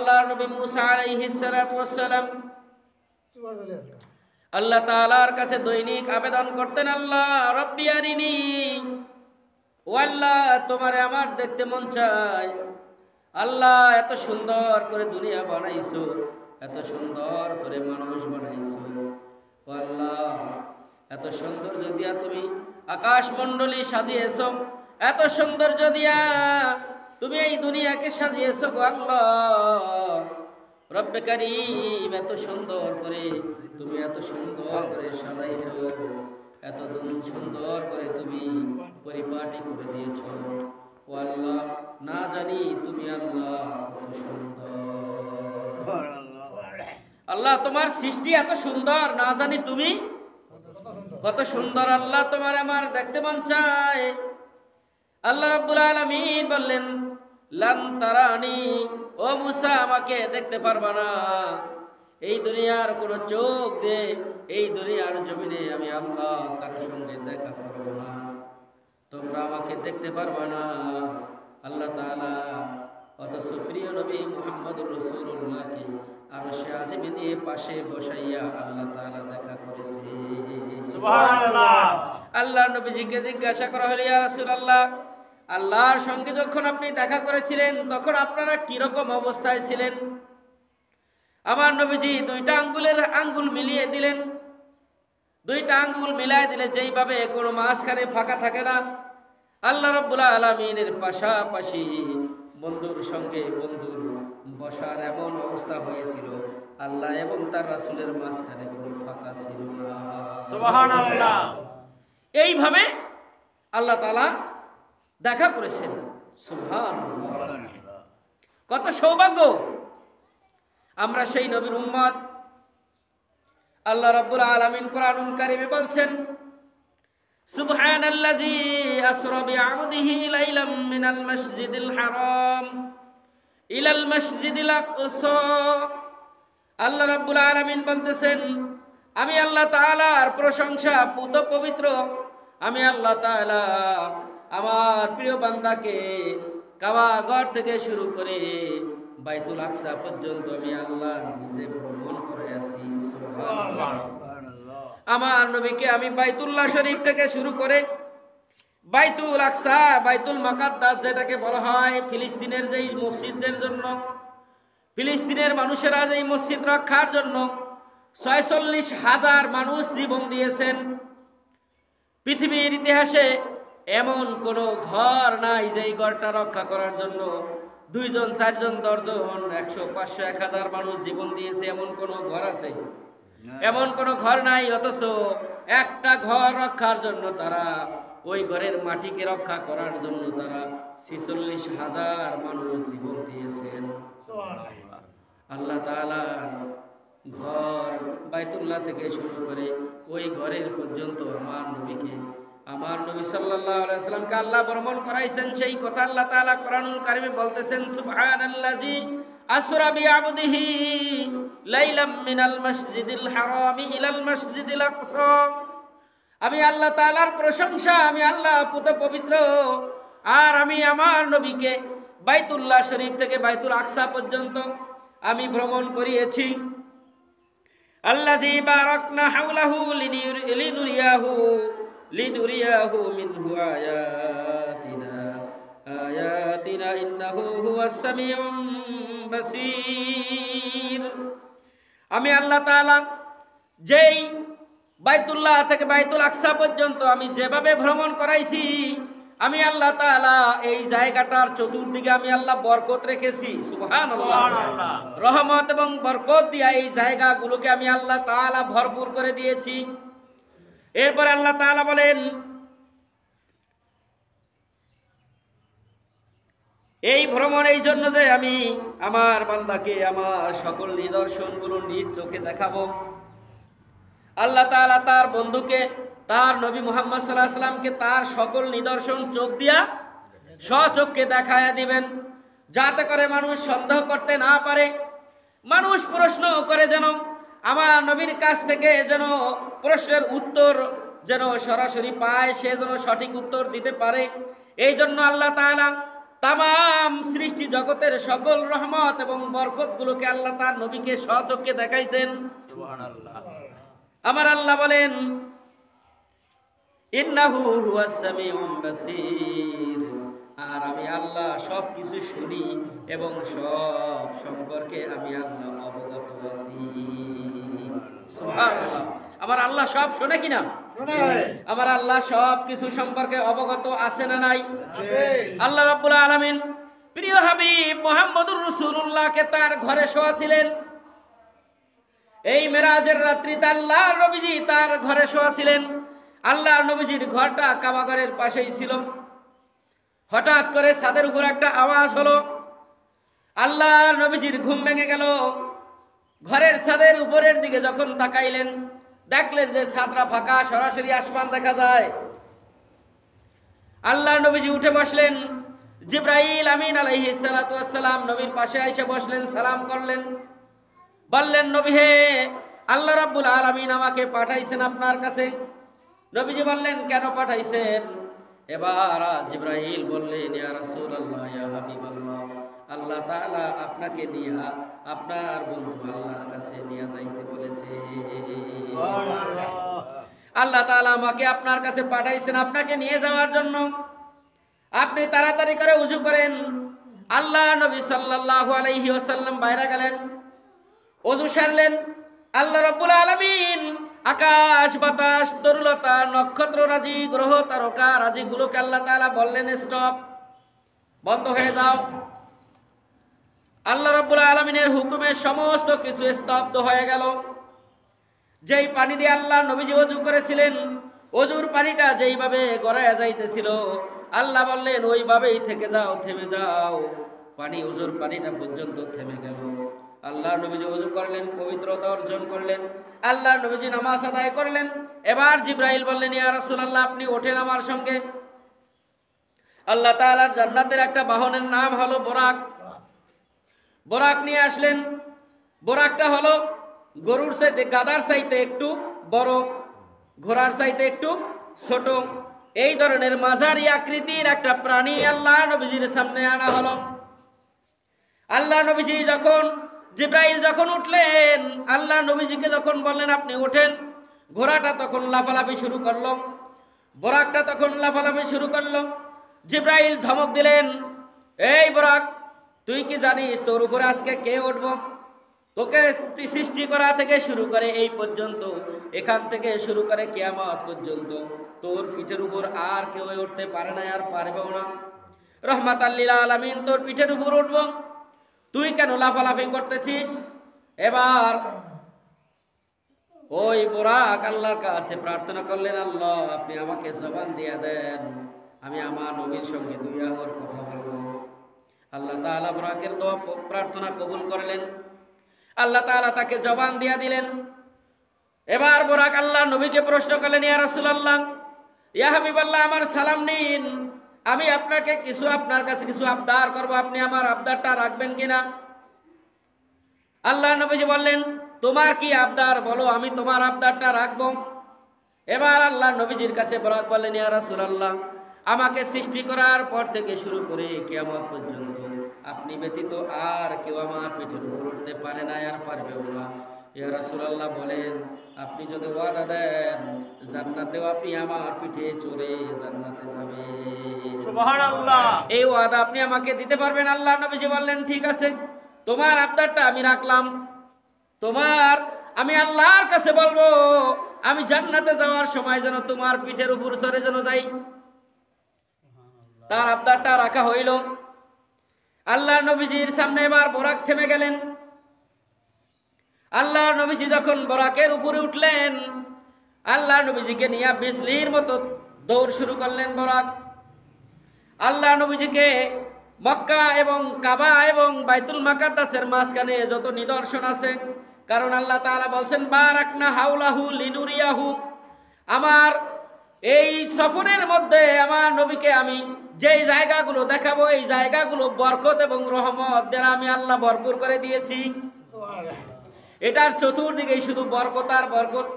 আল্লাহর নবী মুসা আলাইহিস সালাতু ওয়াস সালাম আল্লাহ তাআলার কাছে দৈনিক আবেদন করতেন, আল্লাহ রব্বি আরিনি, ও আল্লাহ তোমারে আমার দেখতে মন চায়। আল্লাহ এত সুন্দর করে দুনিয়া বানাইছো, এত সুন্দর করে মানুষ বানাইছো, ও আল্লাহ এত সৌন্দর্য দিয়া তুমি আকাশ মণ্ডলী সাজিয়েছো, এত সৌন্দর্য দিয়া তুমি এই দুনিয়াকে সাজিয়েছো গো আল্লাহ রব্বে কারীম। এত সুন্দর করে তুমি এত সুন্দর করে সাজাইছো, এত সুন্দর করে তুমি পরিপাটি করে দিয়েছো, ও আল্লাহ না জানি তুমি আল্লাহ কত সুন্দর। আল্লাহ তোমার সৃষ্টি এত সুন্দর, না জানি তুমি কত সুন্দর। আল্লাহ তোমার আমার দেখতে মন চায়। আল্লাহ রাব্বুল আলামিন বললেন, লান তারানি, ও মুসা আমাকে দেখতে পারবা না। এই দুনিয়ার কোন চোখ দিয়ে এই দুনিয়ার জমিনে আমি আল্লাহ কারোর সঙ্গে দেখা করব না, তোমরা আমাকে দেখতে পারবা না। আল্লাহ তাআলা অথচ প্রিয় নবী মুহাম্মদুর রাসূলুল্লাহকে আরশে আজিমে নিয়ে পাশে বসাইয়া আল্লাহ তাআলা দেখা করেছে। সুবহানাল্লাহ। আল্লাহ নবীজিকে জিজ্ঞাসা করা হলো, ইয়া রাসূলুল্লাহ, আল্লাহর সঙ্গে যখন আপনি দেখা করেছিলেন তখন আপনারা কি রকম অবস্থায় ছিলেন? আমার নবীজি দুইটা আঙ্গুল মিলিয়ে দিলেন। দুইটা আঙ্গুল মিলাই দিলে যেইভাবে কোনো মাঝখানে ফাঁকা থাকে না, আল্লাহ রাব্বুল আলামিনের পাশাপাশি বন্ধুর সঙ্গে বন্ধুর বসার এমন অবস্থা হয়েছিল, আল্লাহ এবং তার রাসূলের মাঝখানে কোনো ফাঁকা ছিল না। সুবহানাল্লাহ। এইভাবে আল্লাহ তাআলা দেখা করেছেন। সুবহানাল্লাহ। কত সৌভাগ্য আমরা সেই নবীর উম্মত। আল্লাহ রাব্বুল আলামিন কোরআনুল কারীমে বলছেন, সুবহানাল্লাযী আসরা বিআবদিহি লাইলাম মিনাল মাসজিদিল হারাম ইলাল মাসজিদিল আকসা। আল্লাহ রাব্বুল আলামিন বলতেছেন, আমি আল্লাহ তাআলার প্রশংসা পুত পবিত্র, আমি আল্লাহ তাআলা আমার প্রিয় বান্দাকে কাবা ঘর থেকে শুরু করে বাইতুল আকসা পর্যন্ত আমি আল্লাহ নিজে ভ্রমণ করে আছি। সুবহানাল্লাহ। আমার নবীকে আমি বাইতুল্লাহ শরীফ থেকে শুরু করে বাইতুল আকসা, বাইতুল মুকাদ্দাস যেটাকে বলা হয় ফিলিস্তিনের যেই মসজিদদের জন্য, ফিলিস্তিনের মানুষেরা যেই মসজিদ রক্ষার জন্য ৪৬,০০০ মানুষ জীবন দিয়েছেন। পৃথিবীর ইতিহাসে এমন কোনো ঘর নাই যেই ঘরটা রক্ষা করার জন্য ২ জন, ৪ জন, ১০ জন, ১০০, ৫০০, ১০০০ মানুষ জীবন দিয়েছে, এমন কোনো ঘর আছে? এমন কোনো ঘর নাই। অথচ একটা ঘর রক্ষার জন্য তারা, ওই ঘরের মাটিকে রক্ষা করার জন্য তারা ৪৬,০০০ মানুষ জীবন দিয়েছেন। আল্লাহ তাআলা ঘর বাইতুল্লাহ থেকে শুরু করে ওই ঘরের পর্যন্ত আমার নবী সাল্লাল্লাহু আলাইহি ওয়াসাল্লামকে আল্লাহ ভ্রমণ করাইছেন। সেই কথা আল্লাহ তাআলা কোরআনুল কারীমে বলতেছেন, সুবহানাল্লাযী আসরা বিআবদিহি লাইলাম মিনাল মাসজিদিল হারামি ইলাল মাসজিদিল আকসা। আমি আল্লাহ তাআলার প্রশংসা, আমি আল্লাহ পুত পবিত্র, আর আমি আমার নবীকে বাইতুল্লাহ শরীফ থেকে বাইতুল আকসা পর্যন্ত আমি ভ্রমণ করিয়েছি। আল্লাযী বারাকনা হাওলাহু লিনুরিয়াহু মিনহু আয়াতিনা ইন্নাহু হুয়াস সামিউম বাসীর। আমি আল্লাহ তাআলা যেই বাইতুল্লাহ থেকে বাইতুল আকসা পর্যন্ত আমি যেভাবে ভ্রমণ করাইছি, আমি আল্লাহ তাআলা এই জায়গাটার চতুর্দিকে আমি আল্লাহ বরকত রেখেছি। সুবহানাল্লাহ। রহমত এবং বরকত দিয়া এই জায়গাগুলোকে আমি আল্লাহ তাআলা ভরপুর করে দিয়েছি। এরপর আল্লাহ তাআলা বলেন, এই ভ্রমণ এই জন্য যে আমি আমার বান্দাকে আমার সকল নিদর্শনগুলো নিজ চোখে দেখাবো। আল্লাহ তাআলা তার বন্ধুকে, তার নবী মুহাম্মদ সাল্লাল্লাহু আলাইহি ওয়াসাল্লামকে তার সকল নিদর্শন চোখ দিয়া স্বচক্ষে দেখায়া দিবেন, যাতে করে মানুষ সন্দেহ করতে না পারে। মানুষ প্রশ্ন করে যেন আমার নবীর কাছ থেকে যেন প্রশ্নের উত্তর যেন সরাসরি পায়, সে যেন সঠিক উত্তর দিতে পারে। এই জন্য আল্লাহ তাআলা তামাম সৃষ্টি জগতের সকল রহমত এবং বরকত গুলোকে আল্লাহ তার নবীকে স্বচক্ষে দেখাইছেন। সুবহানাল্লাহ। আমার আল্লাহ বলেন ইন্নাহু হুয়াস সামিউল বাসীর, আর আমি আল্লাহ সব কিছু শুনি এবং সব সম্পর্কে আমি আল্লাহ অবগত আছি। সুবহানাল্লাহ। আমার আল্লাহ সব শোনে কিনা? আমার আল্লাহ সব কিছু সম্পর্কে অবগত আছে না নাই? আল্লাহ রাব্বুল আলামিন প্রিয় হাবিব মুহাম্মদুর রাসূলুল্লাহকে তার ঘরে শোয়াছিলেন। এই মেরাজের রাত্রিতে আল্লাহর নবীজি তার ঘরে শোয়াছিলেন। আল্লাহর নবীজির ঘরটা কাবা ঘরের পাশেই ছিল। হঠাৎ করে ছাদের উপর একটা আওয়াজ হলো। আল্লাহর নবীজির ঘুম ভেঙে গেল। ঘরের ছাদের উপরের দিকে যখন তাকাইলেন, দেখলেন যে ছাদটা ফাঁকা, সরাসরি আসমান দেখা যায়। আল্লাহর নবীজি উঠে বসলেন। জিবরাইল আমিন আলাইহিস সালাতু ওয়াস সালাম নবীর পাশে এসে বসলেন, সালাম করলেন, বললেন নবী হে, আল্লাহ রাব্বুল আলামিন আমাকে পাঠাইছেন আপনার কাছে। নবীজি বললেন কেন পাঠাইছেন? এবার জিবরাইল বললেন ইয়া রাসূলুল্লাহ, ইয়া হাবিবাল্লাহ, আল্লাহ তাআলা আপনাকে নিয়ে আপনার বন্ধু আল্লাহর কাছে নিয়ে যাইতে বলেছে। আল্লাহ তাআলা আমাকে আপনার কাছে পাঠাইছেন আপনাকে নিয়ে যাওয়ার জন্য। আপনি তাড়াতাড়ি করে ওযু করেন। আল্লাহ নবী সাল্লাল্লাহু আলাইহি ওয়াসাল্লাম বাইরে গেলেন, ওযু সারলেন। আল্লাহ রাব্বুল আলামিন আকাশ বাতাস তরুলতা নক্ষত্র রাজি গ্রহ তারকা রাজি গুলোকে আল্লাহ তাআলা বললেন স্টপ, বন্ধ হয়ে যাও। আল্লাহ রাব্বুল আলামিনের হুকুমে সমস্ত কিছু স্তব্ধ হয়ে গেল। যেই পানি দিয়ে আল্লাহ নবীজি ওযু করেছিলেন, ওযুর পানিটা যেইভাবে গড়ায়া যাইতেছিল, আল্লাহ বললেন ওইভাবেই থেকে যাও, থেমে যাও। পানি ওযুর পানিটা পর্যন্ত থেমে গেল। আল্লাহ নবীজি ওযু করলেন, পবিত্রতা অর্জন করলেন। আল্লাহ নবীজি নামাজ আদায় করলেন। এবার জিবরাইল বললেন ইয়া রাসূলুল্লাহ, আপনি ওঠেন আমার সঙ্গে। আল্লাহ তাআলার জান্নাতের একটা বাহনের নাম হলো বোরাক। বোরাক নিয়ে আসলেন। বোরাকটা হলো গরুর চাইতে, গাধার চাইতে একটু বড়, ঘোড়ার চাইতে একটু ছোট, এই ধরনের মাঝারি আকৃতির একটা প্রাণী আল্লাহ নবীজির সামনে আনা হলো। আল্লাহ নবীজি যখন, জিবরাইল যখন উঠলেন, আল্লাহ নবীজিকে যখন বললেন আপনি ওঠেন, ঘোড়াটা তখন লাফালাফি শুরু করলো, বোরাকটা তখন লাফালাফি শুরু করলো। জিবরাইল ধমক দিলেন, এই বোরাক, তুই কি জানিস তোর উপরে আজকে কে উঠবো? তোকে সৃষ্টি করা থেকে শুরু করে এই পর্যন্ত, এখান থেকে শুরু করে কিয়ামত পর্যন্ত তোর পিঠের উপর আর কেউ উঠতে পারে না, আর পারবেও না। রহমাতাল লিল আলামিন তোর পিঠের উপর উঠবো, তুই কেন লাফালাফি করতেছিস? এবার ওই বোরাক আল্লাহর কাছে প্রার্থনা করলেন, আল্লাহ আপনি আমাকে জবান দিয়ে দেন, আমি আমার নবীর সঙ্গে দুই আহর কথা বলবো। আল্লাহ তাআলা বোরাকের দোয়া প্রার্থনা কবুল করলেন। আল্লাহ তাআলা তাকে জবান দিয়া দিলেন। এবার বোরাক আল্লাহ নবীকে প্রশ্ন করলেন, ইয়া রাসূলুল্লাহ, ইয়া হাবিবাল্লাহ, আমার সালাম নিন, আমি আপনাকে কিছু, আপনার কাছে কিছু আবদার করব, আপনি আমার আবদারটা রাখবেন কিনা? আল্লাহ নবীজি বললেন, তোমার কি আবদার বলো, আমি তোমার আবদারটা রাখবো। এবার আল্লাহ নবীজির কাছে বোরাক বললেন, ইয়া রাসূলুল্লাহ, আমাকে সৃষ্টি করার পর থেকে শুরু করে কিয়ামত পর্যন্ত আপনি ব্যতীত আর কেউ আমার পিঠের উপর উঠতে পারে না, আর পারবেও না। ইয়া রাসূলুল্লাহ বলেন, আপনি যদি ওয়াদা দেন জান্নাতেও আপনি আমার পিঠে চড়ে জান্নাতে যাবেন। সুবহানাল্লাহ। এই ওয়াদা আপনি আমাকে দিতে পারবেন? আল্লাহ নবীজি বললেন, ঠিক আছে, তোমার আবদারটা আমি রাখলাম। তোমার, আমি আল্লাহর কাছে বলবো আমি জান্নাতে যাওয়ার সময় যেন তোমার পিঠের উপর চড়ে যেন যাই। তার আবদারটা রাখা হইল। আল্লাহ নবীজির সামনে এবার বোরাক থেমে গেলেন। আল্লাহ নবীজি যখন বোরাকের উপরে উঠলেন, আল্লাহ নবীজিকে নিয়ে বিজলির মতো দৌড় শুরু করলেন বোরাক। আল্লাহ নবীজিকে মক্কা এবং কাবা এবং বাইতুল মুকাদ্দাসের মাঝখানে যত নিদর্শন আছে, কারণ আল্লাহ তাআলা বলছেন বারাকনা হাওলাহু লিনুরিয়াহু, আমার এই সফরের মধ্যে আমার নবীকে আমি যেই জায়গাগুলো দেখাবো, এই জায়গাগুলো বরকত এবং রহমত দ্বারা আমি আল্লাহ ভরপুর করে দিয়েছি। এটার চতুর্দিকে শুধু বরকত আর বরকত।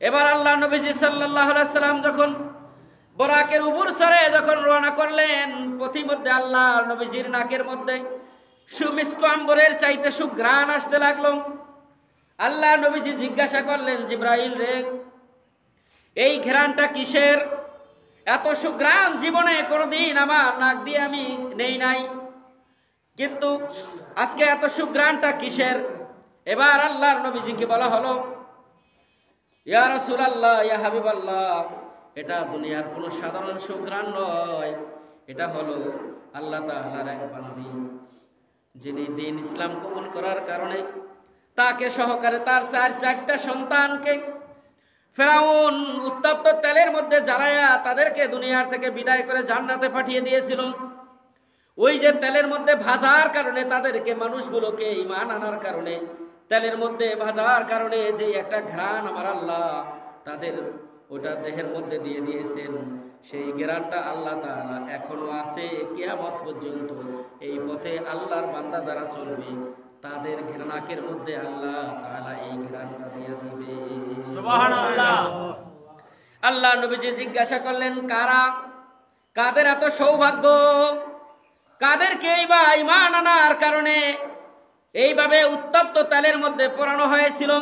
এবার আল্লাহ নবীজি সাল্লাল্লাহু আলাইহি সাল্লাম যখন বরাকের উপর চড়ে যখন রওনা করলেন, পথিমধ্যে আল্লাহ নবীজির নাকের মধ্যে সুমিষ্ট আম্বরের চাইতে সুঘ্রাণ আসতে লাগলো। আল্লাহ নবীজি জিজ্ঞাসা করলেন, জিব্রাইল রে, এই ঘ্রাণটা কিসের? এত সুঘ্রাণ জীবনে কোনোদিন আমার নাক দিয়ে আমি নেই নাই, কিন্তু আজকে এত সুঘ্রাণটা কিসের? এবার আল্লাহর নবীজিকে বলা হলো, ইয়া রাসূলুল্লাহ, ইয়া হাবিবাল্লাহ, এটা দুনিয়ার কোনো সাধারণ সুঘ্রাণ নয়, এটা হলো আল্লাহ তাআলার এক বান্দী, যিনি দ্বীন ইসলাম কবুল করার কারণে তাকে সহকারে তার চারটা সন্তানকে ফেরাউন উত্তপ্ত তেলের মধ্যে জ্বালায়া তাদেরকে দুনিয়ার থেকে বিদায় করে জান্নাতে পাঠিয়ে দিয়েছিল। ওই যে তেলের মধ্যে ভাজার কারণে তাদেরকে, মানুষগুলোকে ঈমান আনার কারণে, তেলের মধ্যে ভাজার কারণে যে একটা ঘ্রাণ আমার আল্লাহ তাদের ওটা দেহের মধ্যে দিয়ে দিয়েছেন, সেই ঘ্রাণটা আল্লাহ তাআলা এখনো আছে কিয়ামত পর্যন্ত। এই পথে আল্লাহর বান্দা যারা চলবে তাদের নাকের মধ্যে আল্লাহ তাআলা এই ঘ্রাণটা দিয়ে দিবে। সুবহানাল্লাহ। আল্লাহ নবীজি জিজ্ঞাসা করলেন, কারা, কাদের এত সৌভাগ্য, কাদেরকে বা ঈমান আনার কারণে এইভাবে উত্তপ্ত তেলের মধ্যে পোড়ানো হয়েছিল?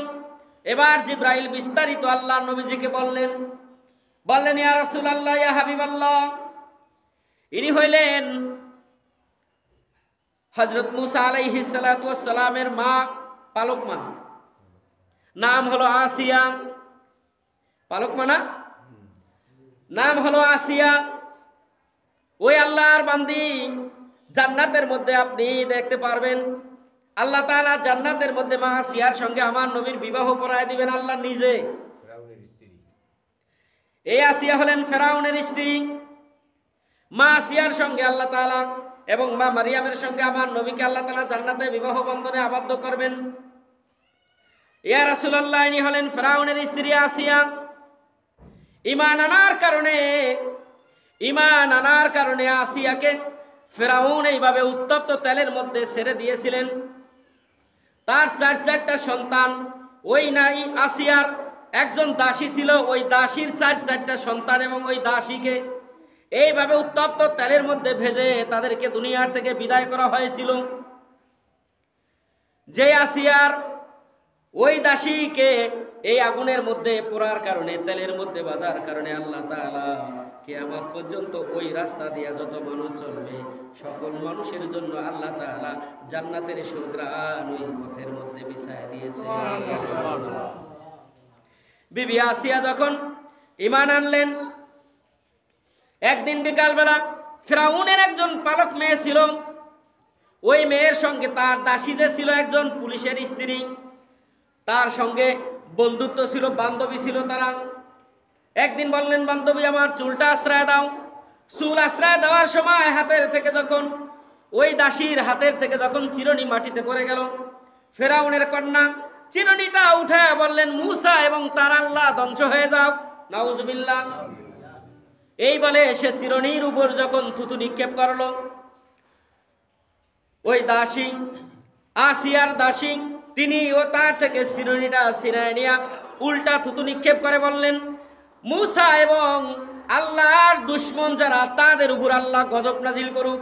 এবার জিব্রাইল বিস্তারিত আল্লাহ নবীজিকে বললেন, ইয়া রাসূলুল্লাহ, ইয়া হাবিবাল্লাহ, ইনি হইলেন হযরত মুসা আলাইহিস সালাতু ওয়াস সালামের মা, পালক মা, নাম হলো আসিয়া। পালক মা না, নাম হলো আসিয়া। ওই আল্লাহর বান্দি জান্নাতের মধ্যে আপনি দেখতে পারবেন, আল্লাহ তাআলা জান্নাতের মধ্যে মা আসিয়ার সঙ্গে আমার নবীর বিবাহ পড়ায় দিবেন আল্লাহ নিজে। এই আসিয়া হলেন ফেরাউনের স্ত্রী। মা আসিয়ার সঙ্গে আল্লাহ তাআলা এবং মা মারিয়ামের সঙ্গে আমার নবীকে আল্লাহ তাআলা জান্নাতে বিবাহ বন্ধনে আবদ্ধ করবেন। ইয়া রাসূলুল্লাহ, ইনি হলেন ফেরাউনের স্ত্রী আসিয়া। ঈমান আনার কারণে আসিয়াকে ফেরাউন এইভাবে উত্তপ্ত তেলের মধ্যে ছেড়ে দিয়েছিলেন। তার চারটা সন্তান, ওই নাই আসিয়ার একজন দাসী ছিল, ওই দাসীর চারটা সন্তান এবং ওই দাসীকে এইভাবে উত্তপ্ত তেলের মধ্যে ভেজে তাদেরকে দুনিয়ার থেকে বিদায় করা হয়েছিল। যে আসিয়ার ওই দাসীকে এই আগুনের মধ্যে পোড়ার কারণে, তেলের মধ্যে ভাজার কারণে আল্লাহ তাআলা কিয়ামত পর্যন্ত ওই রাস্তা দিয়ে যত মানুষ চলবে সকল মানুষের জন্য আল্লাহ তাআলা জান্নাতের সুঘ্রাণ ওই পথের মধ্যে বিছায় দিয়েছে। বিবি আসিয়া যখন ঈমান আনলেন, একদিন বিকালবেলা ফিরআউনের একজন পালক মেয়ে ছিল, ওই মেয়ের সঙ্গে তার দাসী যে ছিল একজন পুলিশের স্ত্রী, তার সঙ্গে বন্ধুত্ব ছিল, বান্ধবী ছিল তারা। একদিন বললেন, বান্ধবী আমার চুলটা আশ্রয় দাও। চুল আশ্রয় দেওয়ার সময় হাতের থেকে যখন, ওই দাসীর হাতের থেকে যখন চিরুনি মাটিতে পড়ে গেল, ফেরাউনের কন্যা চিরুনিটা উঠে বললেন, মুসা এবং তার আল্লাহ ধ্বংস হয়ে যাও, নাউজুবিল্লাহ। এই বলে সে চিরুনির উপর যখন থুতু নিক্ষেপ করলো, ওই দাসী, আসিয়ার দাসী, তিনি ও তার থেকে চিরুনিটা ছিনায় নিয়া উল্টা থুতু নিক্ষেপ করে বললেন, মুসা এবং আল্লাহর দুশমন যারা তাদের উপর আল্লাহ গজব নাজিল করুক।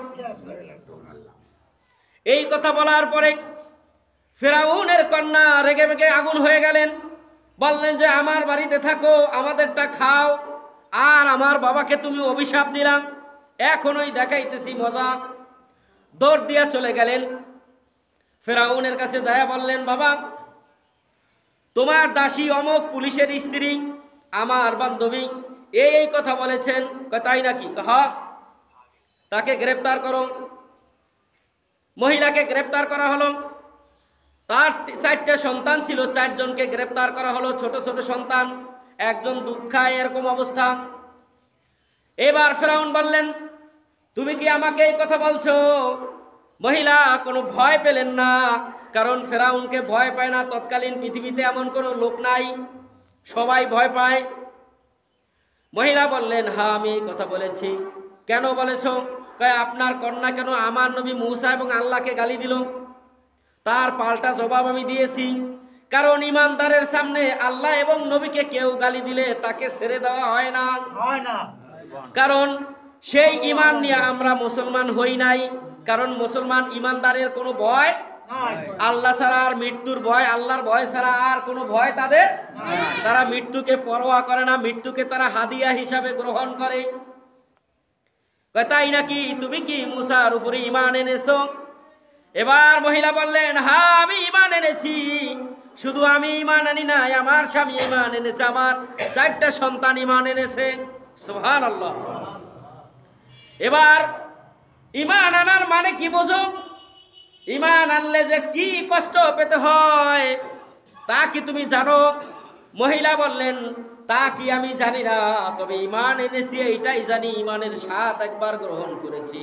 এই কথা বলার পরে ফেরাউনের কন্যা রেগে মেগে আগুন হয়ে গেলেন, বললেন যে আমার বাড়িতে থাকো, আমাদেরটা খাও, আর আমার বাবাকে তুমি অভিশাপ দিলাম, এখনই দেখাইতেছি মজা। দৌড় দিয়া চলে গেলেন ফেরাউনের কাছে, যায় বললেন, বাবা তোমার দাসী অমুক পুলিশের স্ত্রী আমার বান্ধবী এই কথা বলেছেন। তাই নাকি? হ্যাঁ, তাকে গ্রেফতার করো। মহিলাকে গ্রেফতার করা হলো। তার চারটা সন্তান ছিল, চারজনকে গ্রেফতার করা হলো, ছোট ছোট সন্তান, একজন দুধ খায়, এরকম অবস্থা। এবার ফেরাউন বললেন, তুমি কি আমাকে এই কথা বলছো? মহিলা কোনো ভয় পেলেন না, কারণ ফেরাউনকে ভয় পায় না তৎকালীন পৃথিবীতে এমন কোনো লোক নাই, সবাই ভয় পায়। মহিলা বললেন, হ্যাঁ আমি এই কথা বলেছি। কেন বলেছ? কয় আপনার কন্যা কেন আমার নবী মুসা এবং আল্লাহকে গালি দিল, তার পাল্টা জবাব আমি দিয়েছি। কারণ ইমানদারের সামনে আল্লাহ এবং নবীকে কেউ গালি দিলে তাকে ছেড়ে দেওয়া হয় না। কারণ সেই ঈমান নিয়ে আমরা মুসলমান হই নাই। কারণ মুসলমান ঈমানদারের কোনো ভয় আল্লাহ ছাড়া আর মৃত্যুর ভয়, আল্লাহর ভয় ছাড়া আর কোনো ভয় তাদের। তারা মৃত্যুকে পরোয়া করে না, মৃত্যুকে তারা হাদিয়া হিসাবে গ্রহণ করে। তাই নাকি? তুমি কি মুসার উপরে ঈমান এনেছো? এবার মহিলা বললেন, হ্যাঁ আমি ঈমান এনেছি। শুধু আমি ঈমান আনি নাই, আমার স্বামী ঈমান এনেছে, আমার 4টা সন্তান ঈমান এনেছে। সুবহানাল্লাহ। এবার ঈমান আনার মানে কি বোঝো? ঈমান আনলে যে কি কষ্ট পেতে হয় তা কি তুমি জানো? মহিলা বললেন, তা কি আমি জানি না, তবে ঈমান এনেছি এইটাই জানি, ঈমানের স্বাদ একবার গ্রহণ করেছি,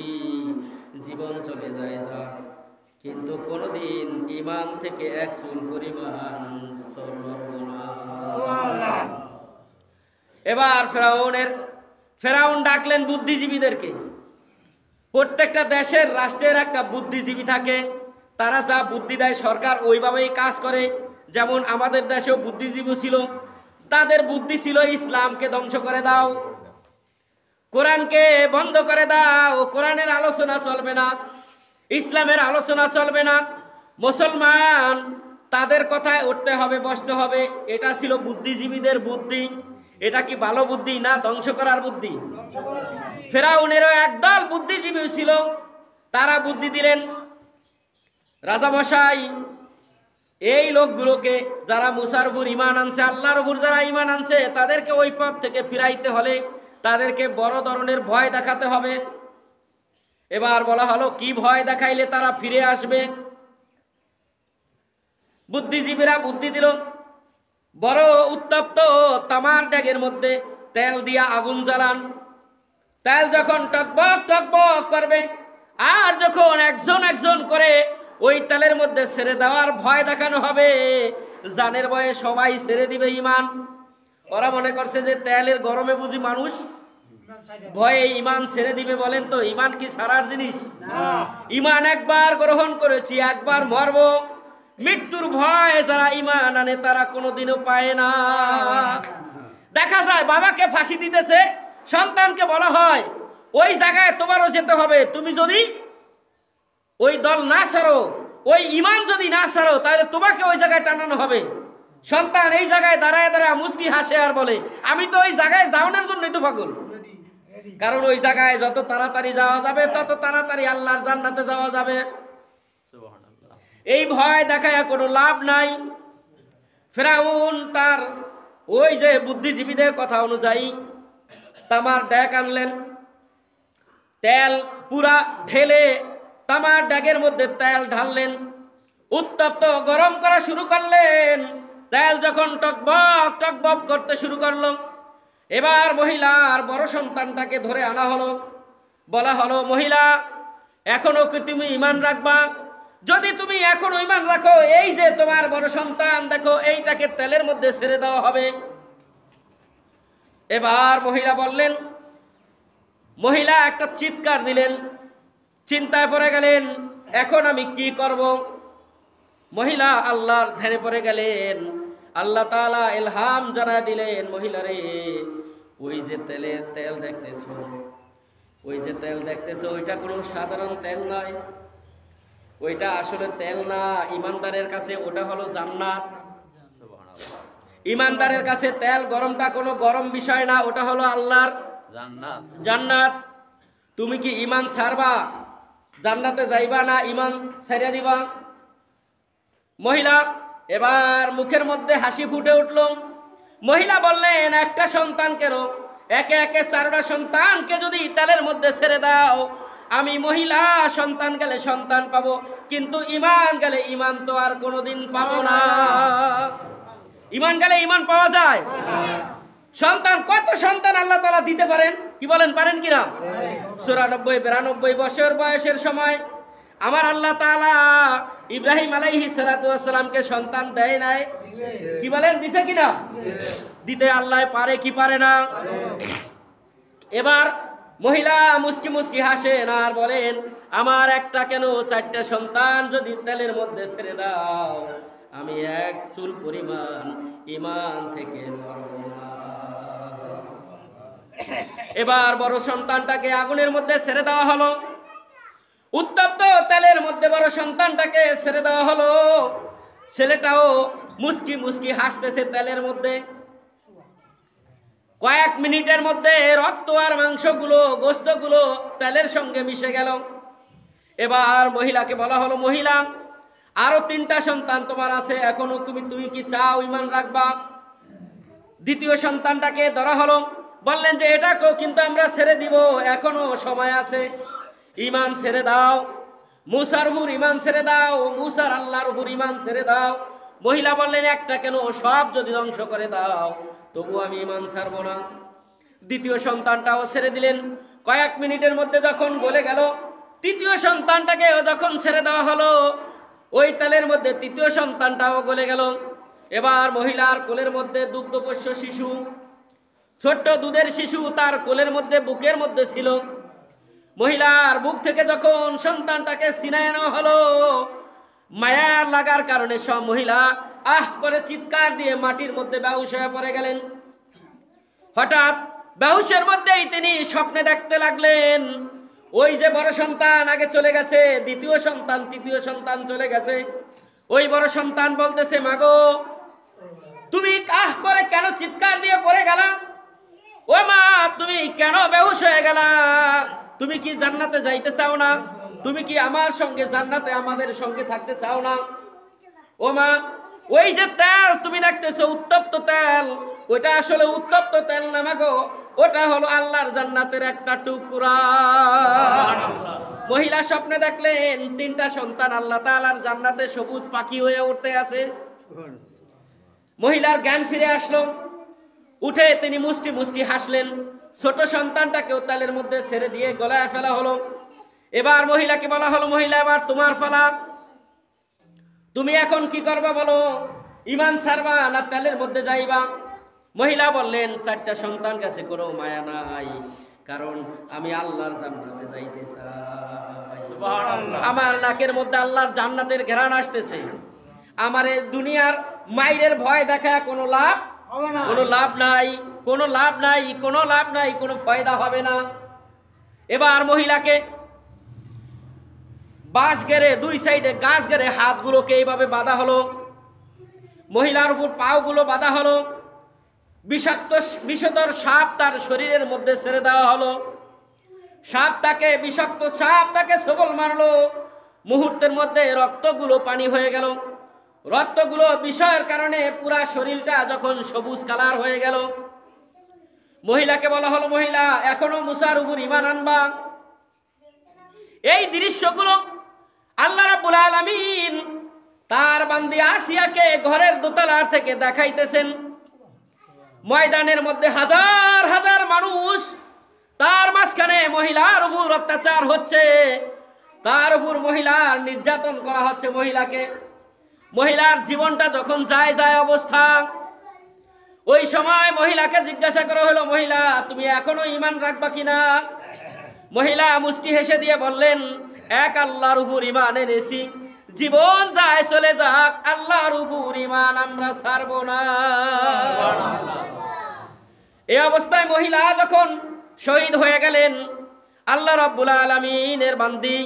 জীবন চলে যায় যা, কিন্তু কোনদিন ঈমান থেকে এক চুল পরিমাণ সরব না। এবার ফেরাউন ডাকলেন বুদ্ধিজীবীদেরকে। প্রত্যেকটা দেশের রাষ্ট্রের একটা বুদ্ধিজীবী থাকে, তারা যা বুদ্ধি দেয় সরকার ওইভাবেই কাজ করে। যেমন আমাদের দেশেও বুদ্ধিজীবী ছিল, তাদের বুদ্ধি ছিল ইসলামকে ধ্বংস করে দাও, কোরআনকে বন্ধ করে দাও, কোরআনের আলোচনা চলবে না, ইসলামের আলোচনা চলবে না, মুসলমান তাদের কথায় উঠতে হবে, বসতে হবে। এটা ছিল বুদ্ধিজীবীদের বুদ্ধি। এটা কি ভালো বুদ্ধি না ধ্বংস করার বুদ্ধি? ফেরাউনেরও একদল বুদ্ধিজীবী ছিল, তারা বুদ্ধি দিলেন, রাজামশাই এই লোকগুলোকে যারা মুসার উপর ঈমান আনছে, আল্লাহর উপর যারা ঈমান আনছে, তাদেরকে ওই পথ থেকে ফিরাইতে হলে তাদেরকে বড় ধরনের ভয় দেখাতে হবে। এবার বলা হলো, কি ভয় দেখাইলে তারা ফিরে আসবে? বুদ্ধিজীবীরা বুদ্ধি দিল, বড় উত্তপ্ত তামার ড্যাগের মধ্যে তেল দিয়া আগুন জ্বালান, তেল যখন টকবক টকবক করবে আর যখন একজন একজন করে ওই তেলের মধ্যে ছেড়ে দেওয়ার ভয় দেখানো হবে, জানের ভয়ে সবাই ছেড়ে দিবে ঈমান। ওরা মনে করছে যে তেলের গরমে বুঝি মানুষ ভয়ে ঈমান ছেড়ে দিবে। বলেন তো, ঈমান কি ছাড়ার জিনিস? ঈমান একবার গ্রহণ করেছি, একবার মরব। মৃত্যুর ভয় যারা ঈমান আনে তারা কোনোদিনও পায় না। দেখা যায় বাবাকে ফাঁসি দিতেছে, সন্তানকে বলা হয় ওই জায়গায় তোমারও যেতে হবে, তুমি যদি ওই দল না ছাড়ো, ওই ঈমান যদি না ছাড়ো, তাহলে তোমাকে ওই জায়গায় টানানো হবে। সন্তান এই জায়গায় দাঁড়ায় দাঁড়ায় মুচকি হাসে আর বলে, আমি তো ওই জায়গায় যাওয়ানোর জন্যই তো পাগল। কারণ ওই জায়গায় যত তাড়াতাড়ি যাওয়া যাবে তত তাড়াতাড়ি আল্লাহর জান্নাতে যাওয়া যাবে। এই ভয় দেখায় কোনো লাভ নাই। ফেরাউন তার ওই যে বুদ্ধিজীবীদের কথা অনুযায়ী তামার ড্যাগ আনলেন, তেল পুরা ঢেলে তামার ড্যাগের মধ্যে তেল ঢাললেন, উত্তপ্ত গরম করা শুরু করলেন। তেল যখন টকবক টকবক করতে শুরু করলো, এবার মহিলার বড় সন্তানটাকে ধরে আনা হলো। বলা হলো, মহিলা এখনো কি তুমি ঈমান রাখবা? যদি তুমি এখনো ঈমান রাখো, এই যে তোমার বড় সন্তান দেখো, এইটাকে তেলের মধ্যে ছেড়ে দেওয়া হবে। এবার মহিলা বললেন, মহিলা একটা চিৎকার দিলেন, চিন্তায় পড়ে গেলেন, এখন আমি কি করব? মহিলা আল্লাহর ধ্যানে পড়ে গেলেন। আল্লাহ তাআলা ইলহাম জানায় দিলেন, মহিলারে ওই যে তেল দেখতেছো, ওই যে তেল দেখতেছো, ওইটা কোনো সাধারণ তেল নয়, ওইটা আসলে তেল না। ঈমানদারের কাছে ওটা হলো জান্নাত। ঈমানদারের কাছে তেল গরমটা কোনো গরম বিষয় না, ওটা হলো আল্লাহর জান্নাত। তুমি কি ঈমান ছাড়বা, জান্নাতে যাইবা না ঈমান ছাইড়া দিবা? মহিলা এবার মুখের মধ্যে হাসি ফুটে উঠল। মহিলা বললেন, একটা সন্তানকে একে একে 4টা সন্তানকে যদি তেলের মধ্যে ছেড়ে দাও, আমি মহিলা সন্তান গেলে সন্তান পাবো, কিন্তু ঈমান গেলে ঈমান তো আর কোনোদিন পাবো না। ঈমান গেলে ঈমান পাওয়া যায়? সন্তান, কত সন্তান আল্লাহ তাআলা দিতে পারেন, কি বলেন, পারেন কিনা? 94-92 বছর বয়সের সময় আমার আল্লাহ তাআলা ইব্রাহিম আলাইহিস সালাতু ওয়াস সালামকে সন্তান দেয় নাই? কি বলেন, দিছে কিনা? দিতে আল্লাহ পারে কি পারে না? এবার মহিলা মুস্কি মুস্কি হাসেন আর বলেন, আমার একটা কেন 4টা সন্তান যদি তেলের মধ্যে ছেড়ে দাও, আমি এক চুল পরিমাণ ঈমান থেকে নড়ব না। এবার বড় সন্তানটাকে আগুনের মধ্যে ছেড়ে দেওয়া হলো, উত্তপ্ত তেলের মধ্যে বড় সন্তানটাকে ছেড়ে দেওয়া হলো। ছেলেটাও মুস্কি মুস্কি হাসতেছে তেলের মধ্যে। কয়েক মিনিটের মধ্যে রক্ত আর মাংসগুলো, গোশতগুলো তেলের সঙ্গে মিশে গেল। এবার মহিলাকে বলা হলো, মহিলা আরো 3টা সন্তান তোমার আছে, এখনো তুমি কি চাও ঈমান রাখবা? দ্বিতীয় সন্তানটাকে ধরা হলো, বললেন যে এটাকেও কিন্তু আমরা ছেড়ে দিব, এখনো সময় আছে, ঈমান ছেড়ে দাও, মুসার উপর ঈমান ছেড়ে দাও, মুসার আল্লাহর উপর ঈমান ছেড়ে দাও। মহিলা বললেন একটা কেন, সব যদি ধ্বংস করে দাও তবু আমি ঈমান ছাড়বো না। দ্বিতীয় সন্তানটাও ছেড়ে দিলেন। কয়েক মিনিটের মধ্যে যখন গলে গেল, তৃতীয় সন্তানটাকেও যখন ছেড়ে দেওয়া হলো, ওই তেলের মধ্যে তৃতীয় সন্তানটাও গলে গেল। এবার মহিলার কোলের মধ্যে দুগ্ধপোষ্য শিশু, ছোট্ট দুধের শিশু তার কোলের মধ্যে, বুকের মধ্যে ছিল। মহিলার বুক থেকে যখন সন্তানটাকে ছিনায় নেওয়া হলো, মায়ার লাগার কারণে সব মহিলা আহ করে চিৎকার দিয়ে মাটির মধ্যে বেহুশ হয়ে পড়ে গেলেন। হঠাৎ বেহুশের মধ্যেই তিনি স্বপ্নে দেখতে লাগলেন, ওই যে বড় সন্তান আগে চলে গেছে, দ্বিতীয় সন্তান তৃতীয় সন্তান চলে গেছে। ওই বড় সন্তান বলতেছে, মাগো তুমি আহ করে কেন চিৎকার দিয়ে পড়ে গেলা? ও মা তুমি কেন বেহুশ হয়ে গেলা? তুমি কি জান্নাতে যাইতে চাও না? তুমি কি আমার সঙ্গে জান্নাতে আমাদের সঙ্গে থাকতে চাও না? ও মা ওই যে তেল তুমি দেখতেছো উত্তপ্ত তেল, ওটা আসলে উত্তপ্ত তেল না মাগো, ওটা হলো আল্লাহর জান্নাতের একটা টুকরা। মহিলা স্বপ্নে দেখলেন 3টা সন্তান আল্লাহ তাআলার জান্নাতে সবুজ পাখি হয়ে উঠতে আছে। মহিলার জ্ঞান ফিরে আসলো, উঠে তিনি মুষ্টি মুষ্টি হাসলেন। ছোট সন্তানটাকেও তেলের মধ্যে ছেড়ে দিয়ে গলায় ফেলা হলো। এবার মহিলাকে বলা হলো, মহিলা এবার তোমার পালা, তুমি এখন কি করবা বলো? ঈমান ছাড়বা না তেলের মধ্যে যাইবা? মহিলা বললেন, 4টা সন্তান কাছে কোনো মায়া নাই, কারণ আমি আল্লাহর জান্নাতে যাইতে চাই। সুবহানাল্লাহ। আমার নাকের মধ্যে আল্লাহর জান্নাতের ঘ্রাণ আসতেছে। আমার এই দুনিয়ার মায়ের ভয় দেখা কোনো লাভ, কোনো লাভ নাই, কোনো লাভ নাই, কোনো লাভ নাই, কোনো ফায়দা হবে না। এবার মহিলাকে বাঁশ গেড়ে, 2 সাইডে গাছ গেড়ে হাতগুলোকে এইভাবে বাঁধা হলো, মহিলার উপর পাগুলো বাঁধা হলো। বিষাক্ত বিষধর সাপ তার শরীরের মধ্যে ছেড়ে দেওয়া হলো। সাপ তাকে, বিষাক্ত সাপ তাকে সবল মারলো। মুহূর্তের মধ্যে রক্তগুলো পানি হয়ে গেল। রক্তগুলো বিষয়ের কারণে পুরা শরীরটা যখন সবুজ কালার হয়ে গেল, মহিলাকে বলা হলো, মহিলা এখনো মুসার উপর ঈমান আনবা? এই দৃশ্যগুলো আল্লাহ রাব্বুল আলামিন তার বান্দি আসিয়াকে ঘরের দোতলার থেকে দেখাইতেছেন। ময়দানের মধ্যে হাজার হাজার মানুষ, তার মাঝখানে মহিলার উপর অত্যাচার হচ্ছে, তার উপর মহিলার নির্যাতন করা হচ্ছে। মহিলার জীবনটা যখন যায় যায় অবস্থা, ওই সময় মহিলাকে জিজ্ঞাসা করা হলো, মহিলা তুমি এখনো ঈমান রাখবা কিনা? মহিলা মুস্কি হেসে দিয়ে বললেন, এক আল্লাহর উপর ঈমান এনেছি, জীবন যায় চলে যাক, আল্লাহর উপর ঈমান আমরা ছাড়বো না। এই অবস্থায় মহিলা যখন শহীদ হয়ে গেলেন, আল্লাহ রাব্বুল আলামিনের বান্দি,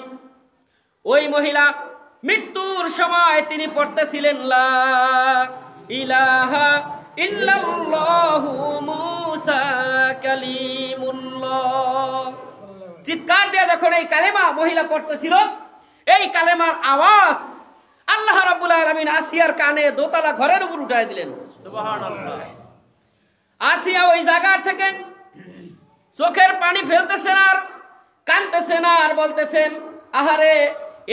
ওই মহিলা মৃত্যুর সময় তিনি পড়তেছিলেন, লা ইলাহা ইল্লাল্লাহু মুসা কালিমুল্লাহ। চিৎকার দিয়ে যখন এই কালেমা মহিলা পড়তেছিল, এই কালেমার আওয়াজ আল্লাহ রাব্বুল আলামিন আসিয়ার কানে দোতলা ঘরের উপর উঠায় দিলেন। সুবহানাল্লাহ। আসিয়া ওই জায়গার থেকে চোখের পানি ফেলতেছেন আর কাঁদতেছেন আর বলতেছেন, আহারে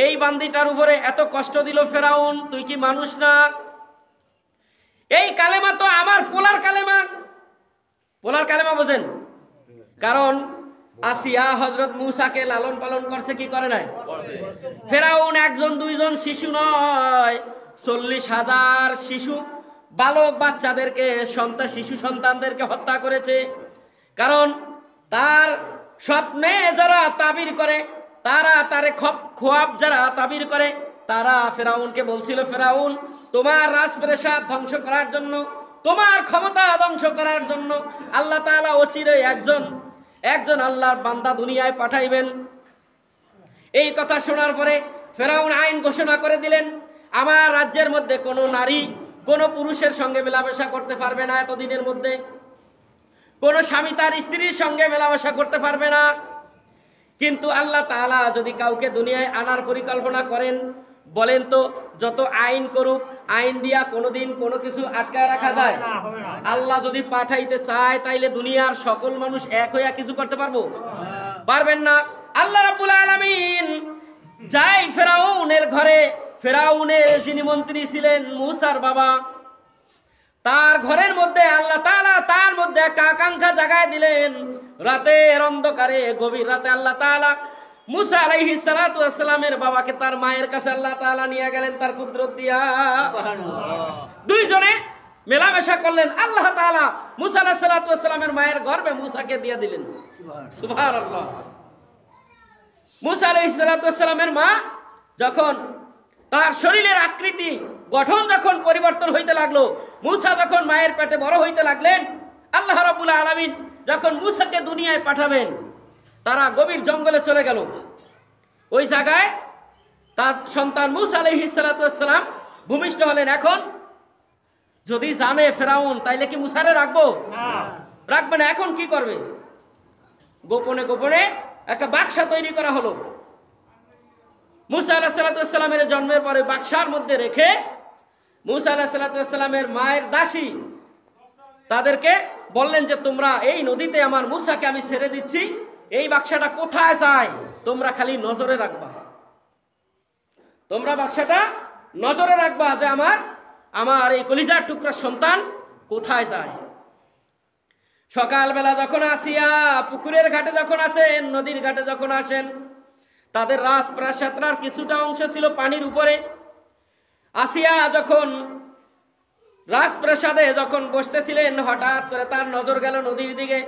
এই বান্দিটার উপরে এত কষ্ট দিল ফেরাউন, তুই কি মানুষ না? এই কালেমা তো আমার পোলার কালেমা। পোলার কালেমা বোঝেন? কারণ আসিয়া হযরত মূসাকে লালন পালন করছে, কি করে নাই? ফেরাউন 1 2 জন শিশু নয়, 40,000 শিশু বালক বাচ্চাদেরকে, শিশু সন্তানদেরকে হত্যা করেছে। কারণ তার স্বপ্নে যারা তাবির করে, তারা তারে খোয়াব যারা তাবির করে, তারা ফেরাউনকে বলছিল, ফেরাউন তোমার রাজপ্রাসাদ ধ্বংস করার জন্য তোমার ক্ষমতা ধ্বংস করার জন্য আল্লাহ তাআলা অচিরেই একজন আল্লাহর বান্দা দুনিয়ায় পাঠাইবেন। এই কথা শোনার পরে ফেরাউন আইন ঘোষণা করে দিলেন, আমার রাজ্যের মধ্যে কোনো নারী কোনো পুরুষের সঙ্গে মেলামেশা করতে পারবে না, এতদিনের মধ্যে কোনো স্বামী তার স্ত্রীর সঙ্গে মেলামেশা করতে পারবে না। কিন্তু আল্লাহ তাআলা যদি কাউকে দুনিয়ায় আনার পরিকল্পনা করেন, বলেন তো যত আইন করুক, আইন দিয়া কোনোদিন কোনো কিছু আটকায় রাখা যায়? আল্লাহ যদি পাঠাইতে চায় তাইলে দুনিয়ার সকল মানুষ এক হইয়া কিছু করতে পারবেন না। আল্লাহ রাব্বুল আলামিন যাই ফেরাউনের ঘরে, ফেরাউনের যিনি মন্ত্রী ছিলেন মূসার বাবা, তার ঘরের মধ্যে আল্লাহ তাআলা তার মধ্যে একটা আকাঙ্ক্ষা জাগায় দিলেন। রাতের অন্ধকারে, গভীর রাতে আল্লাহ তাআলা মূসা আলাইহিস সালাতু ওয়াস সালামের বাবাকে তার মায়ের কাছে আল্লাহ তাআলা নিয়ে গেলেন তার কুদরত দিয়া। দুইজনে মেলামেশা করলেন। আল্লাহ তাআলা মূসা আলাইহিস সালাতু ওয়াস সালামের মায়ের গর্ভে মূসাকে দিয়ে দিলেন। সুবহানাল্লাহ। মূসা আলাইহিস সালাতু ওয়াস সালামের মা যখন তার শরীরের আকৃতি গঠন যখন পরিবর্তন হইতে লাগলো, মূসা যখন মায়ের পেটে বড় হইতে লাগলেন, আল্লাহ রাব্বুল আলামিন যখন মূসাকে দুনিয়ায় পাঠাবেন, তারা গভীর জঙ্গলে চলে গেল। ওই জায়গায় তার সন্তান মূসা আলাইহিস সালাতু ওয়াস সালাম ভূমিষ্ঠ হলেন। এখন যদি জানে ফেরাউন, তাইলে কি মূসারে রাখবে না? এখন কি করবে? গোপনে গোপনে একটা বাক্সা তৈরি করা হলো। মূসা আলাইহিস সালাতু ওয়াস সালামের জন্মের পরে বাক্সার মধ্যে রেখে মূসা আলাইহিস সালাতু ওয়াস সালামের মায়ের দাসী তাদেরকে বললেন যে তোমরা এই নদীতে আমার মূসাকে আমি ছেড়ে দিচ্ছি, এই বাক্সাটা কোথায় যায় তোমরা খালি নজরে রাখবা। তোমরা বাক্সাটা নজরে রাখবা যে আমার এই কলিজার টুকরা সন্তান কোথায় যায়। সকালবেলা যখন আসিয়া পুকুরের ঘাটে যখন আসেন, নদীর ঘাটে যখন আসেন, তাদের রাজপ্রাসাদের কিছুটা অংশ ছিল পানির উপরে। আসিয়া যখন রাজপ্রাসাদে যখন বসতেছিলেন, হঠাৎ করে তার নজর গেল নদীর দিকে।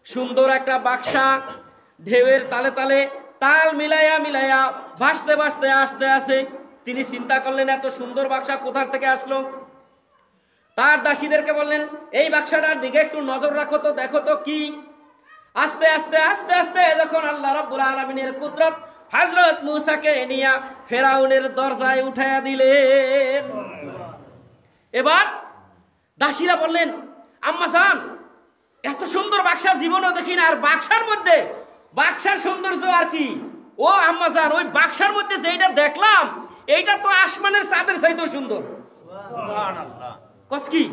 সুন্দর একটা বাক্সা ঢেউয়ের তালে তালে তাল মিলাইয়া মিলাইয়া ভাসতে ভাসতে আসতে আসে। তিনি চিন্তা করলেন এত সুন্দর বাক্সা কোথা থেকে আসলো। তার দাসীদেরকে বললেন এই বাক্সাটার দিকে একটু নজর রাখো তো, দেখো তো কি। আস্তে আস্তে আস্তে আস্তে যখন আল্লাহ রাব্বুল আলামিনের কুদরত হযরত মূসাকে নিয়া ফেরাউনের দরজায় উঠাইয়া দিলেন। এবার দাসীরা বললেন আম্মা জান, এত সুন্দর বাক্সা জীবনও দেখি না, আর বাক্সার মধ্যে বাক্সার সৌন্দর্য আর কি। ও আম্মা জান, ওই বাক্সার মধ্যে যেটা দেখলাম এইটা তো আসমানের চাঁদের চাইতেও সুন্দর। সুবহানাল্লাহ। কস কি?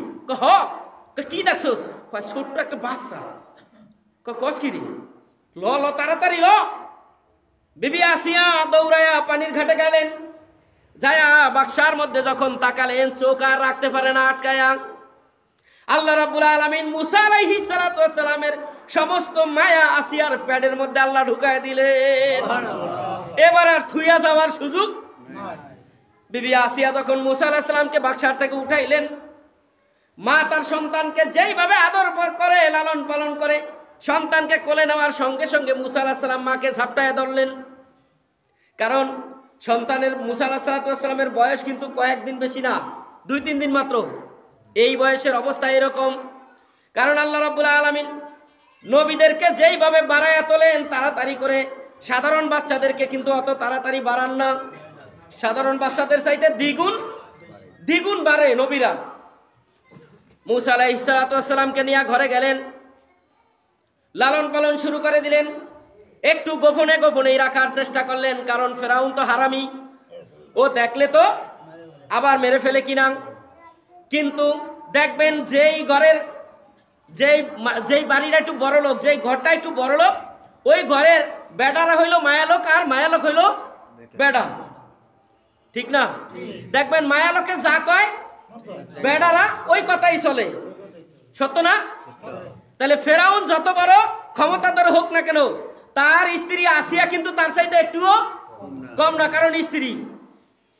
কি দেখছস? কয় ছোট্ট একটা বাচ্চা। কস কি রে? ল তাড়াতাড়ি ল। বিবি আসিয়া দৌড়ায়া পানির ঘাটে গেলেন। যায়া বাক্সার মধ্যে যখন তাকালেন, চোখ আর রাখতে পারে না আটকায়া। আল্লাহ রাব্বুল আলামিন মূসা আলাইহিস সালাতু ওয়াস সালামের সমস্ত মায়া আসিয়ার পেটের মধ্যে আল্লাহ ঢুকায় দিলেন। এবার আর থুইয়া যাওয়ার সুযোগ নাই। বিবি আসিয়া যখন মূসা আলাইহিস সালামকে বাক্সার থেকে উঠাইলেন, মা তার সন্তানকে যেইভাবে আদর করে লালন পালন করে, সন্তানকে কোলে নেওয়ার সঙ্গে সঙ্গে মূসা আলাইহিস সালাম মাকে ঝাপটায় ধরলেন। কারণ সন্তানের মূসা আলাইহিস সালামের বয়স কিন্তু কয়েকদিন বেশি না, 2-3 দিন মাত্র। এই বয়সের অবস্থা এরকম। কারণ আল্লাহ রাব্বুল আলামিন নবীদেরকে যেইভাবে বাড়ায়া তোলেন তাড়াতাড়ি করে, সাধারণ বাচ্চাদেরকে কিন্তু অত তাড়াতাড়ি বাড়ান না। সাধারণ বাচ্চাদের চাইতে দ্বিগুণ বাড়ে নবীরা। মূসা আলাইহিস সালামকে নিয়ে ঘরে গেলেন, লালন পালন শুরু করে দিলেন। একটু গোপনে গোপনেই রাখার চেষ্টা করলেন, কারণ ফেরাউন তো হারামি, ও দেখলে তো আবার মেরে ফেলে কিনা। কিন্তু দেখবেন যেই বাড়িটা একটু বড় লোক, যেই ঘরটা একটু বড় লোক, ওই ঘরের বেটারা হইল মায়ালোক আর মায়ালোক হইল বেটা, ঠিক না? দেখবেন মায়ালোকে যা কয় বেটারা ওই কথাই চলে, সত্য না? তাহলে ফেরাউন যত বড় ক্ষমতাধর হোক না কেন, তার স্ত্রী আসিয়া কিন্তু তার চাইতে একটুও কম না। কারণ স্ত্রী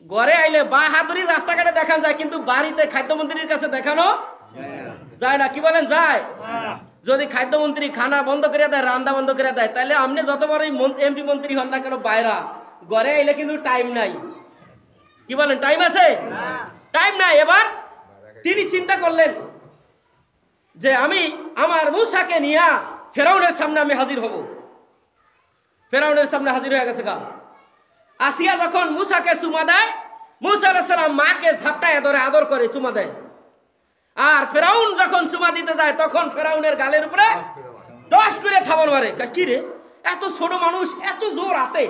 ঘরে আইলে বাহাদুরির রাস্তাঘাটে দেখান যায়, কিন্তু বাড়িতে খাদ্যমন্ত্রীর কাছে দেখানো যায় না। কি বলেন? যায়। যদি খাদ্যমন্ত্রী খানা বন্ধ করে দেয়, রান্না বন্ধ করে দেয়, তাহলে আপনি যত বড় এমপি মন্ত্রী হন না কেন, বাইরা ঘরে আইলে কিন্তু টাইম নাই। কি বলেন? টাইম আছে? টাইম নাই। এবার তিনি চিন্তা করলেন যে আমি আমার মূসাকে নিয়ে ফেরাউনের সামনে আমি হাজির হব। ফেরাউনের সামনে হাজির হয়ে গেছে গা। আসিয়া যখন মূসাকে চুমা দেয়, মূসা আলাইহিস সালাম মাকে ঝাপটায় ধরে আদর করে চুমা দেয়। আর ফেরাউন যখন চুমা দিতে যায় তখন ফেরাউনের গালের উপরে টস করে থাবর মারে। কি রে, এত ছোট মানুষ, এত জোর হাতে?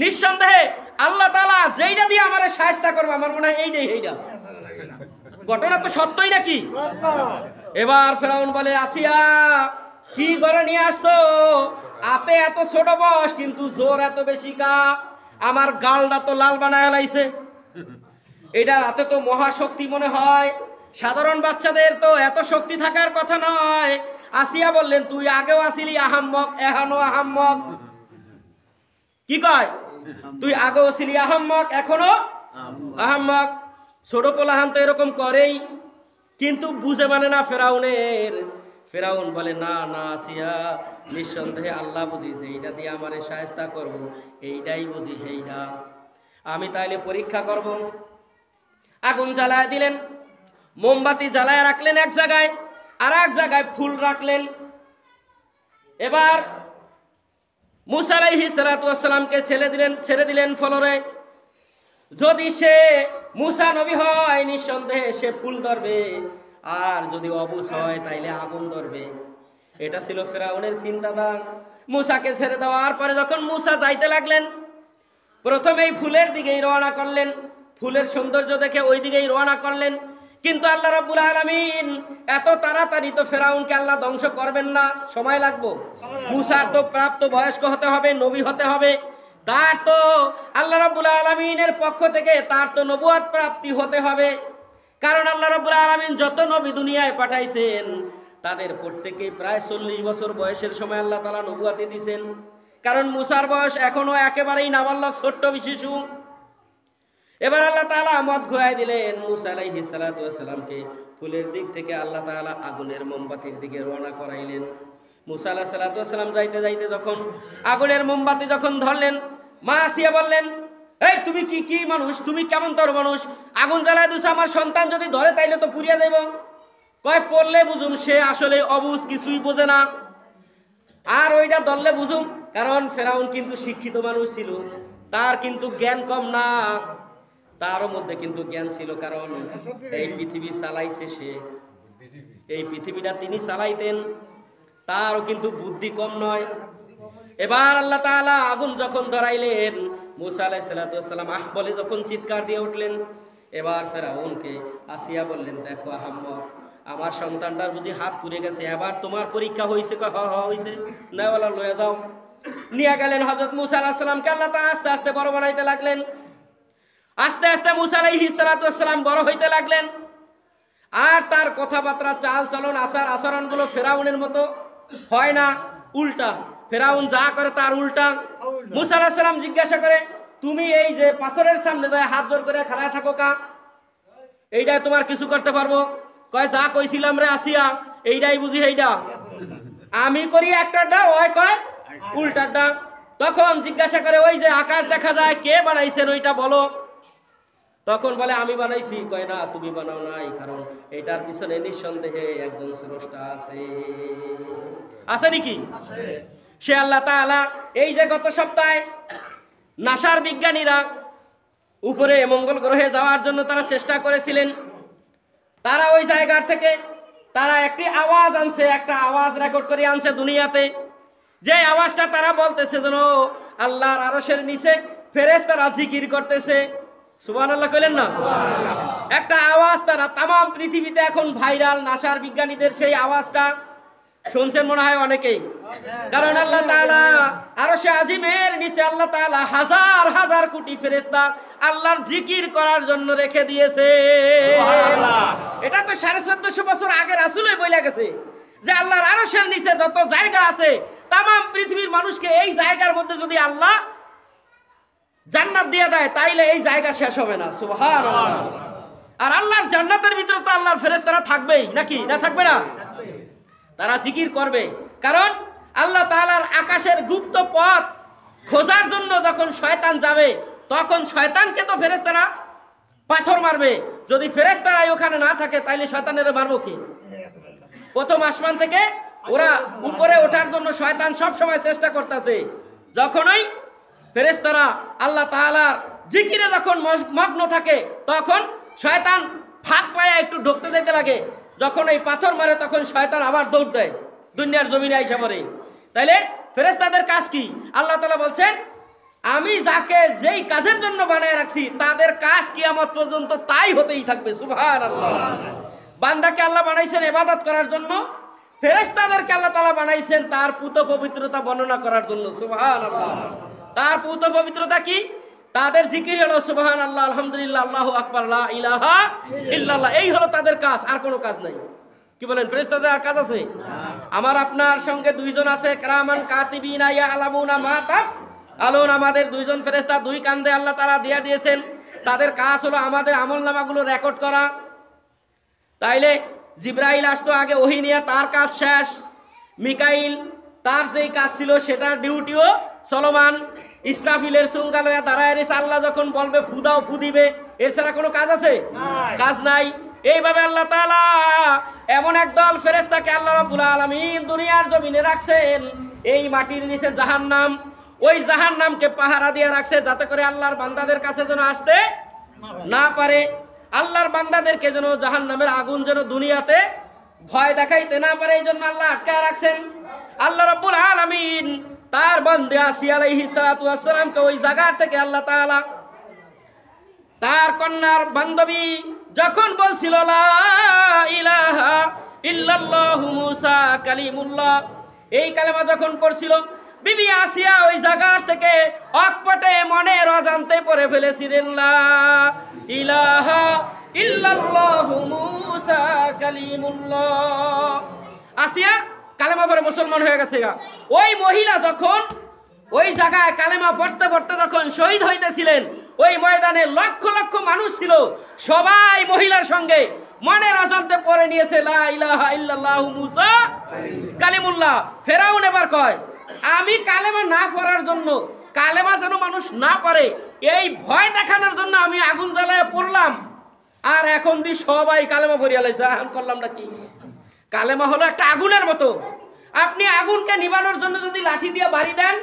নিঃসন্দেহে আল্লাহ তাআলা যেইটা দিয়ে আমারে শায়েস্তা করবে, আমার মনে হয় এইটা ঘটনা তো সত্যই নাকি? এবার ফেরাউন বলে, আসিয়া কি করে নিয়ে আসছো? হাতে এত ছোট বয়স কিন্তু জোর এত বেশি কা? আমার গালটা তো লাল বানায় লাইছে। এটার হাতে তো মহাশক্তি মনে হয়, সাধারণ বাচ্চাদের তো এত শক্তি থাকার কথা নয়। আসিয়া বললেন, তুই আগেও আসিলি আহাম্মক, এখনো আহাম্মক। কি কয়? তুই আগেও ছিলি আহাম্মক, এখনো আহাম্মক। ছোট পোলাহান তো এরকম করেই, কিন্তু বুঝে মানে না ফেরাউনের। ফেরাউন বলে, না না আসিয়া, নিঃসন্দেহে আল্লাহ বুঝি যেইটা দিয়ে আমারে শায়েস্তা করব, এইটাই বুঝি সেইটা। আমি তাইলে পরীক্ষা করব। আগুন জ্বালায় দিলেন, মোমবাতি জ্বালায় রাখলেন এক জায়গায়, আর এক জায়গায় ফুল রাখলেন। এবার মূসা আলাইহিস সালাতু ওয়াস সালামকে ছেড়ে দিলেন ফলরে। যদি সে মূসা নবী হয় নিঃসন্দেহে সে ফুল ধরবে, আর যদি অবুঝ হয় তাইলে আগুন ধরবে। এটা ছিল ফেরাউনের চিন্তাধারা। মূসাকে ছেড়ে দেওয়ার পরে যখন মূসা যাইতে লাগলেন, প্রথমেই ফুলের দিকেই রওনা করলেন। ফুলের সৌন্দর্য দেখে ওই দিকেই রওনা করলেন। কিন্তু আল্লাহ রাব্বুল আলামিন এত তাড়াতাড়ি তো ফেরাউনকে আল্লাহ ধ্বংস করবেন না, সময় লাগবে। মূসার তো প্রাপ্ত বয়স্ক হতে হবে, নবী হতে হবে। তার তো আল্লাহ রাব্বুল আলামিনের পক্ষ থেকে তার তো নবুয়ত প্রাপ্তি হতে হবে। কারণ আল্লাহ রাব্বুল আলামিন যত নবী দুনিয়ায় পাঠাইছেন তাদের প্রত্যেকেই প্রায় 40 বছর বয়সের সময় আল্লাহ তাআলা নবুয়তি দিয়েছেন। কারণ মূসার বয়স এখনো একেবারেই নাবালক, ছোট্ট শিশু। এবার আল্লাহ তাআলা মত ঘুরাই দিলেন মূসা আলাইহিস সালাতু ওয়াস সালামকে। ফুলের দিক থেকে আল্লাহ তাআলা আগুনের মোমবাতির দিকে রওনা করাইলেন। মূসা আলাইহিস সালাতু ওয়াস সালাম যাইতে যাইতে যখন আগুনের মোমবাতি যখন ধরলেন, মা আসিয়া বললেন, এই তুমি কি মানুষ, তুমি কেমন তোর মানুষ? আগুন জ্বালায় দিছো, আমার সন্তান যদি ধরে তাইলে তো পুড়িয়া যাইব। কয় পড়লে বুঝুম সে আসলে অবুঝ, কিছুই বোঝে না। আর ওইটা ধরলে বুঝুম, কারণ ফেরাউন কিন্তু শিক্ষিত মানুষ ছিল, তার কিন্তু জ্ঞান কম না, তারও মধ্যে কিন্তু জ্ঞান ছিল। কারণ এই পৃথিবী চালাইছে সে, এই পৃথিবীটা তিনি চালাইতেন, তারও কিন্তু বুদ্ধি কম নয়। এবার আল্লাহ তাআলা আগুন যখন ধরাইলেন, মূসা আলাইহিস সালাতু ওয়াস সালাম আহ বলে যখন চিৎকার দিয়ে উঠলেন, এবার ফেরাউনকে আসিয়া বললেন, দেখো আহাম্মক, আমার সন্তানটার বুঝি হাত পুড়ে গেছে, এবার তোমার পরীক্ষা হয়েছে? হয়েছে, নেওয়ালা লয়ে যাও। নিয়ে গেলেন হযরত মূসা আলাইহিস সালামকে। আল্লাহ তাআলা আস্তে আস্তে বড় বানাইতে লাগলেন। আস্তে আস্তে মূসা আলাইহিস সালাতু ওয়াস সালাম বড় হইতে লাগলেন। আর তার কথাবার্তা, চাল চলন, আচার আচরণগুলো ফেরাউনের মতো হয় না, উল্টা। ফেরাউন যা করে তার উল্টা। মূসা আলাইহিস সালাম জিজ্ঞাসা করে, তুমি এই যে পাথরের সামনে যায় হাত জোর করে খাড়ায় থাকো কা? এইটা তোমার কিছু করতে পারবো? কয়, যা কইছিলাম রে আসিয়া, এইটাই বুঝি এইটা আমি করি একটাটা, ওই কয় উল্টাটা। তখন জিজ্ঞাসা করে, ওই যে আকাশ দেখা যায়, কে বানাইছেন ওইটা বলো। তখন বলে, আমি বানাইছি। কয়, না, তুমি বানাও নাই, কারণ এটার পিছনে নিঃসন্দেহে একজন স্রষ্টা আছে। আছে নাকি? সে আল্লাহ তাআলা। এই যে গত সপ্তাহে নাসার বিজ্ঞানীরা উপরে মঙ্গল গ্রহে যাওয়ার জন্য তারা চেষ্টা করেছিলেন, তারা ওই জায়গার থেকে তারা একটি আওয়াজ আনছে, একটা আওয়াজ রেকর্ড করে আনছে দুনিয়াতে। যে আওয়াজটা তারা বলতেছে যেন আল্লাহর আরশের নিচে ফেরেশতারা জিকির করতেছে। সুবহানাল্লাহ কইলেন না? একটা আওয়াজ তারা তামাম পৃথিবীতে এখন ভাইরাল। নাসার বিজ্ঞানীদের সেই আওয়াজটা শুনছেন মনে হয় অনেকেই। কারণ আল্লাহ তাআলা আরশে আজিমের নিচে আল্লাহ তাআলা হাজার হাজার কোটি ফেরেশতা আল্লাহর জিকির করার জন্য রেখে দিয়েছে। এটা তো 1450 বছর আগে রাসূলই বলে গেছে যে আল্লাহর আরশের নিচে যত জায়গা আছে তামাম পৃথিবীর মানুষকে এই জায়গার মধ্যে যদি আল্লাহ জান্নাত দিয়ে দেয় তাইলে এই জায়গা শেষ হবে না। সুবহানাল্লাহ। আর আল্লাহর জান্নাতের ভিতরে তো আল্লাহর ফেরেশতারা থাকবেই নাকি? না থাকবে না? তারা জিকির করবে। কারণ আল্লাহ তাআলার আকাশের গুপ্ত পথ খোঁজার জন্য যখন শয়তান যাবে তখন শয়তানকে তো ফেরেশতারা পাথর মারবে। যদি ফেরেশতারাই ওখানে না থাকে তাইলে শয়তানের মারবো কি? প্রথম আসমান থেকে ওরা উপরে ওঠার জন্য শয়তান সব সময় চেষ্টা করতেছে। যখনই ফেরেশতারা আল্লাহ তাআলার জিকিরে যখন মগ্ন থাকে তখন শয়তান ফাঁক পায়া একটু ঢুকতে যেতে লাগে। যখন এই পাথর মারে তখন শয়তান আবার দৌড় দেয়, দুনিয়ার জমিনে আইসা পড়ে। তাইলে ফেরেশতাদের কাজ কি? আল্লাহ তাআলা বলছেন, আমি যাকে যেই কাজের জন্য বানায় রাখছি তাদের কাজ কিয়ামত পর্যন্ত তাই হতেই থাকবে। সুবহানাল্লাহ। বান্দাকে আল্লাহ বানাইছেন ইবাদত করার জন্য, ফেরেশতাদেরকে আল্লাহ তাআলা বানাইছেন তার পুত পবিত্রতা বর্ণনা করার জন্য। সুবহানাল্লাহ। তার পুত পবিত্রতা কি? তাদের জিকির হলো সুবহানাল্লাহ, আলহামদুলিল্লাহ, আল্লাহু আকবার, লা ইলাহা ইল্লাল্লাহ। এই হলো তাদের কাজ, আর কোনো কাজ নাই। কি বলেন, ফেরেশতাদের আর কাজ আছে? আমার আপনার সঙ্গে দুইজন আছে, কিরামান কাতিবিনা ইয়ালামুনা মা তাফআলুন। আমাদের দুইজন ফেরেশতা, দুই কান্দে আল্লাহ তাআলা দিয়া দিয়েছেন। তাদের কাজ হলো আমাদের আমলনামাগুলো রেকর্ড করা। তাইলে জিবরাইল আসতো আগে ওহী নিয়ে, তার কাজ শেষ। মিকাইল তার যেই কাজ ছিল সেটার ডিউটিও চলমান। ইসরাফিলের চুঙ্গা লয়া দাঁড়ায় রয়েছে, আল্লাহ যখন বলবে ফু দাও, ফু দিবে। এছাড়া কোনো কাজ আছে? কাজ নাই। এইভাবে আল্লাহ তাআলা এমন একদল ফেরেশতাকে আল্লাহ রাব্বুল আলামিন দুনিয়ার জমিনে রাখছেন। এই মাটির নিচে জাহান্নাম, ওই জাহান্নামকে পাহারা দিয়ে রাখছে যাতে করে আল্লাহর বান্দাদের কাছে যেন আসতে না পারে। আল্লাহর বান্দাদেরকে যেন জাহান্নামের আগুন যেন দুনিয়াতে ভয় দেখাইতে না পারে, এই জন্য আল্লাহ আটকায় রাখছেন। আল্লাহ রাব্বুল আলামিন তার বান্দা আসিয়া আলাইহিস সালাতু ওয়াস সালামকে ওই জায়গা থেকে আল্লাহ তাআলা তার কন্যার বান্ধবী যখন বলছিল লা ইলাহা ইল্লাল্লাহু মুসা কালিমুল্লাহ, এই কালেমা যখন পড়ছিল, বিবি আসিয়া ওই জায়গা থেকে অকপটে মনের অজান্তে পড়ে ফেলেছিলেন লা ইলাহা ইল্লাল্লাহু মুসা কালিমুল্লাহ। আসিয়া কালেমা পড়ে মুসলমান হয়ে গেছে। ওই মহিলা যখন ওই জায়গায় কালেমা পড়তে পড়তে যখন শহীদ হইতেছিলেন, ওই ময়দানে লক্ষ লক্ষ মানুষ ছিল, সবাই মহিলার সঙ্গে মনের অজান্তে পড়ে নিয়েছে লা ইলাহা ইল্লাল্লাহু মুসা কালিমুল্লাহ। ফেরাউন এবার কয়, আমি কালেমা না পড়ার জন্য, কালেমা যেন মানুষ না পড়ে এই ভয় দেখানোর জন্য আমি আগুন জ্বালায় পড়লাম, আর এখন দি সবাই কালেমা পড়িয়া লাইছে। এখন করলামটা কি? কালেমা হলো একটা আগুনের মতো। আপনি আগুনকে নিবানোর জন্য যদি লাঠি দিয়ে বাড়ি দেন,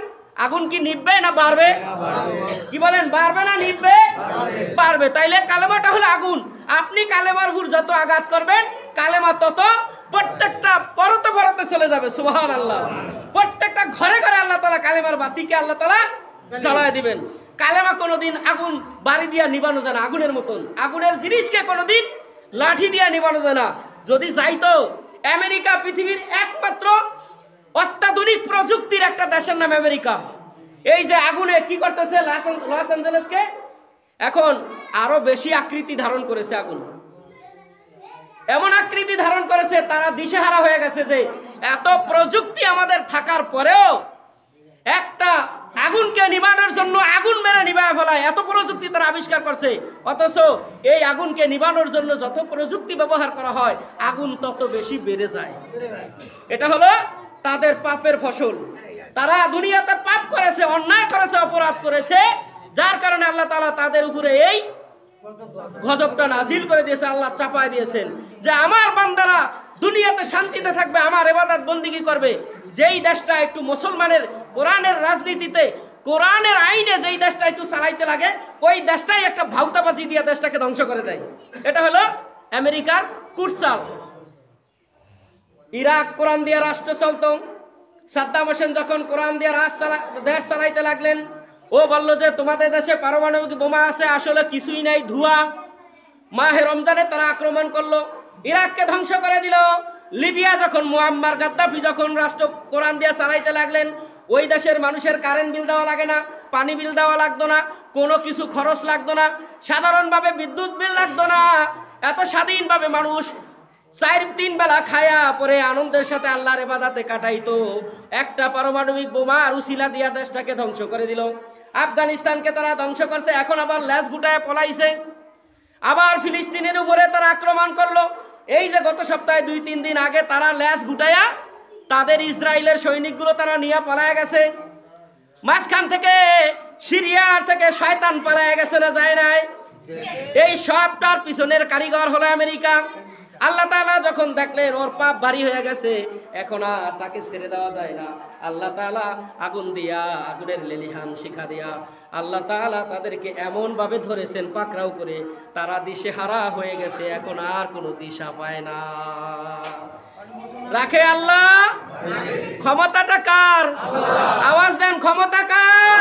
আগুন কি নিববে না বাড়বে? কি বলেন, বাড়বে না নিববে? বাড়বে। তাইলে কালেমাটা হলো আগুন। আপনি কালেমার উপর যত আঘাত করবেন, কালেমা তত প্রত্যেকটা পরতে পরতে চলে যাবে। সুবহানাল্লাহ। প্রত্যেকটা ঘরে ঘরে আল্লাহ তাআলা কালেমার বাতিকে আল্লাহ তাআলা জ্বালায় দিবেন। কালেমা কোনোদিন আগুন বাড়ি দিয়া নিবানো যায় না, আগুনের মতন। আগুনের জিনিসকে কোনোদিন লাঠি দিয়া নিবানো যায় না। যদি যাইতো, আমেরিকা পৃথিবীর একমাত্র অত্যাধুনিক প্রযুক্তির একটা দেশের নাম আমেরিকা। এই যে আগুনে কি করতেছে, লস অ্যাঞ্জেলেসকে এখন আরো বেশি আকৃতি ধারণ করেছে। আগুন এমন আকৃতি ধারণ করেছে, তারা দিশেহারা হয়ে গেছে যে এত প্রযুক্তি আমাদের থাকার পরেও একটা আগুনকে নিবানোর জন্য আগুন মেরে নিভায় ফেলায় এত প্রযুক্তি তারা আবিষ্কার করছে। অথচ এই আগুনকে নিবানোর জন্য যত প্রযুক্তি ব্যবহার করা হয়, আগুন তত বেশি বেড়ে যায়। এটা হলো তাদের পাপের ফসল। তারা দুনিয়াতে পাপ করেছে, অন্যায় করেছে, অপরাধ করেছে, যার কারণে আল্লাহ তাআলা তাদের উপরে এই গজবটা নাজিল করে দিয়েছে। আল্লাহ চাপায় দিয়েছেন যে আমার বান্দারা দুনিয়াতে শান্তিতে থাকবে, আমার ইবাদত বন্দেগী করবে। যেই দেশটা একটু মুসলমানের কোরআনের রাজনীতিতে, কোরআনের আইনে যেই দেশটা একটু চালাইতে লাগে, ওই দেশটাই একটা ভাউতাবাজি দিয়ে দেশটাকে ধ্বংস করে দেয়। এটা হলো আমেরিকার কুটচাল। ইরাক কোরআন দিয়ে রাষ্ট্র চলত। সাদ্দাম হোসেন যখন কোরআন দিয়ে দেশ চালাইতে লাগলেন, ও বলল যে তোমাদের দেশে পারমাণবিক বোমা আছে, আসলে কিছুই নাই, ধোঁয়া। মাহে রমজানে তারা আক্রমণ করলো, ইরাককে ধ্বংস করে দিল। লিবিয়া যখন মুয়াম্মার গাদ্দাফি যখন রাষ্ট্র কোরআন দিয়ে চালাইতে লাগলেন, ওই দেশের মানুষের কারেন্ট বিল দেওয়া লাগে না, পানি বিল দেওয়া লাগতো না, কোনো কিছু খরচ লাগতো না, সাধারণভাবে বিদ্যুৎ বিল লাগতো না। এত স্বাধীনভাবে মানুষ 4-3 বেলা খায়া পরে আনন্দের সাথে আল্লাহর ইবাদতে কাটাইতো। একটা পারমাণবিক বোমার উসিলা দিয়া দেশটাকে ধ্বংস করে দিল। আফগানিস্তানকে তারা ধ্বংস করছে, এখন আবার ল্যাস গুটায় পলাইছে। আবার ফিলিস্তিনের উপরে তারা আক্রমণ করলো। এই যে গত সপ্তাহে 2-3 দিন আগে তারা ল্যাস গুটায়া তাদের ইসরায়েলের সৈনিকগুলো তারা নিয়ে পালায় গেছে। মাঝখান থেকে সিরিয়ার থেকে শয়তান পালায় গেছে না যায় নাই? এই সবটার পিছনের কারিগর হলো আমেরিকা। আল্লাহ তাআলা যখন দেখলেন ওর পাপ ভারী হয়ে গেছে, এখন আর তাকে ছেড়ে দেওয়া যায় না, আল্লাহ তাআলা আগুন দিয়া, আগুনের লেলিহান শিখা দিয়া আল্লাহ তাআলা তাদেরকে এমন ভাবে ধরেছেন পাকড়াও করে, তারা দিশেহারা হয়ে গেছে, এখন আর কোনো দিশা পায় না। রাখে আল্লাহ? ক্ষমতাটা কার? আওয়াজ দেন, ক্ষমতা কার?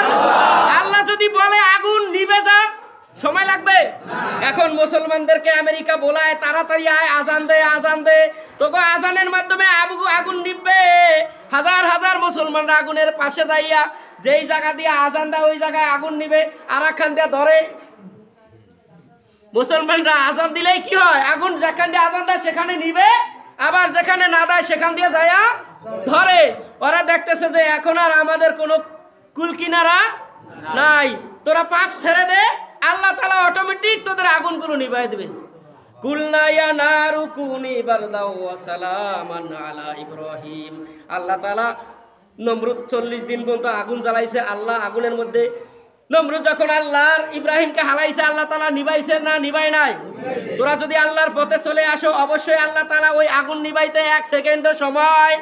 আল্লাহ যদি বলে আগুন নিভে যা, সময় লাগবে? এখন মুসলমানদেরকে আমেরিকা বলায় তাড়াতাড়ি আয়, আজান দে, আজান দে, তোকে আজানের মাধ্যমে আগুন নিভবে। হাজার হাজার মুসলমানরা আগুনের পাশে যাইয়া যেই জায়গা দিয়ে আজান দেয় ওই জায়গায় আগুন নিবে, আর একখান দিয়ে ধরে। মুসলমানরা আজান দিলেই কি হয়? আগুন যেখান দিয়ে আজান দেয় সেখানে নিবে, আবার যেখানে না দেয় সেখান দিয়ে যাইয়া ধরে। ওরা দেখতেছে যে এখন আর আমাদের কোনো কুল কিনারা নাই, তোরা পাপ ছেড়ে দে, আল্লাহ তাআলা অটোমেটিক তোদের আগুনগুলো নিভাই দেবে। কুলনা ইয়া নারু কুনি বারদাও ওয়া সালামান আলা ইব্রাহিম। আল্লাহ তাআলা নমরুদ 40 দিন পর্যন্ত আগুন জ্বালাইছে, আল্লাহ আগুনের মধ্যে। নমরুদ যখন আল্লাহর ইব্রাহিমকে হালাইছে, আল্লাহ তাআলা নিভাইছে না নিভাই নাই? তোরা যদি আল্লাহর পথে চলে আসো, অবশ্যই আল্লাহ তাআলা ওই আগুন নিভাইতে 1 সেকেন্ডও সময়।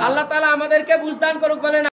আল্লাহ তাআলা আমাদেরকে বুঝদান করুক, বলেন।